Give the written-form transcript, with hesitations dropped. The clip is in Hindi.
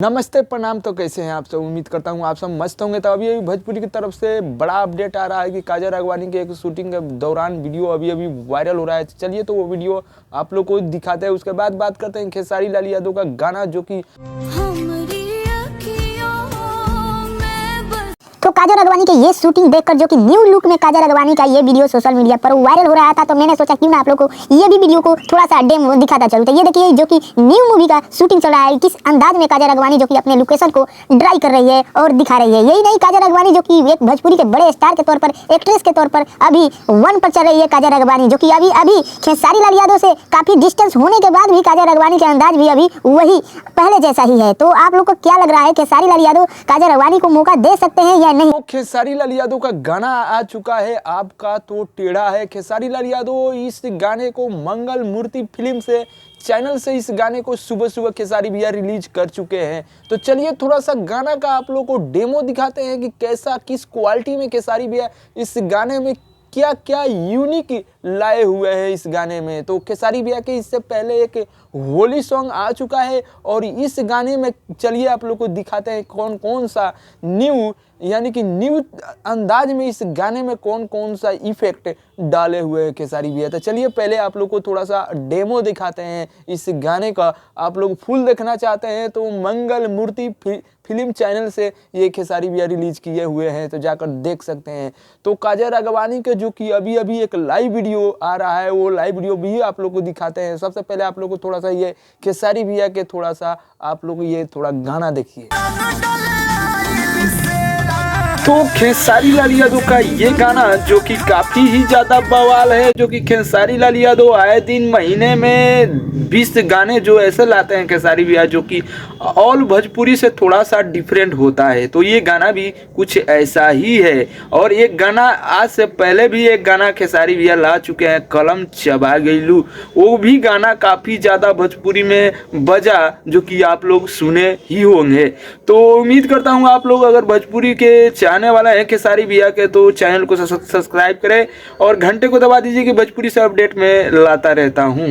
नमस्ते प्रणाम। तो कैसे हैं आप सब? उम्मीद करता हूँ आप सब मस्त होंगे। तो अभी भोजपुरी की तरफ से बड़ा अपडेट आ रहा है कि काजल राघवानी के एक शूटिंग के दौरान वीडियो अभी वायरल हो रहा है। चलिए तो वो वीडियो आप लोग को दिखाते हैं, उसके बाद बात करते हैं खेसारी लाल यादव का गाना जो कि तो काजल राघवानी के ये शूटिंग देखकर जो कि न्यू लुक में काजल राघवानी का ये वीडियो सोशल मीडिया पर वायरल हो रहा था, तो मैंने सोचा क्यों ना आप लोग को ये भी वीडियो को थोड़ा सा डेमो दिखाता चलूं। तो ये देखिए जो कि न्यू मूवी का शूटिंग चल रहा है, किस अंदाज में काजल राघवानी जो कि अपने लोकेशन को ड्राई कर रही है और दिखा रही है। यही नहीं, काजल राघवानी जो कि एक भोजपुरी के बड़े स्टार के तौर पर, एक्ट्रेस के तौर पर अभी 1 पर चल रही है काजल राघवानी, जो कि अभी खेसारी लाल यादव से काफी डिस्टेंस होने के बाद भी काजल राघवानी का अंदाज भी अभी वही पहले जैसा ही है। तो आप लोग को क्या लग रहा है, खेसारी लाल यादव काजल राघवानी को मौका दे सकते हैं या नहीं? तो खेसारी लाल यादव का गाना आ चुका है, आपका तो टेढ़ा है। खेसारी लाल यादव इस गाने को मंगल मूर्ति फिल्म से चैनल से इस गाने को सुबह सुबह खेसारी भैया रिलीज कर चुके हैं। तो चलिए थोड़ा सा गाना का आप लोग को डेमो दिखाते हैं कि कैसा किस क्वालिटी में खेसारी भैया इस गाने में क्या क्या यूनिक लाए हुए हैं इस गाने में। तो खेसारी भैया के इससे पहले एक होली सॉन्ग आ चुका है और इस गाने में चलिए आप लोग को दिखाते हैं कौन कौन सा न्यू यानी कि न्यू अंदाज में इस गाने में कौन कौन सा इफेक्ट डाले हुए हैं खेसारी भैया। तो चलिए पहले आप लोग को थोड़ा सा डेमो दिखाते हैं इस गाने का। आप लोग फुल देखना चाहते हैं तो मंगल मूर्ति फिल्म चैनल से ये खेसारी भैया रिलीज किए हुए हैं, तो जाकर देख सकते हैं। तो काजल राघवानी के जो कि अभी एक लाइव वीडियो आ रहा है, वो लाइव वीडियो भी आप लोग को दिखाते हैं। सबसे पहले आप लोग को थोड़ा सा ये खेसारी भैया के थोड़ा सा आप लोग ये थोड़ा गाना देखिए। तो खेसारी लाल यादव का ये गाना जो कि काफी ही ज्यादा बवाल है, जो कि खेसारी लाल यादव आए दिन महीने में 20 गाने जो ऐसे लाते हैं खेसारी भैया, जो कि ऑल भोजपुरी से थोड़ा सा डिफरेंट होता है। तो ये गाना भी कुछ ऐसा ही है। और एक गाना आज से पहले भी एक गाना खेसारी भैया ला चुके हैं, कलम चबा गईलू। वो भी गाना काफी ज्यादा भोजपुरी में बजा, जो कि आप लोग सुने ही होंगे। तो उम्मीद करता हूँ आप लोग अगर भोजपुरी के आने वाला है खेसारी भैया के, तो चैनल को सब्सक्राइब करें और घंटे को दबा दीजिए कि भोजपुरी से अपडेट में लाता रहता हूँ।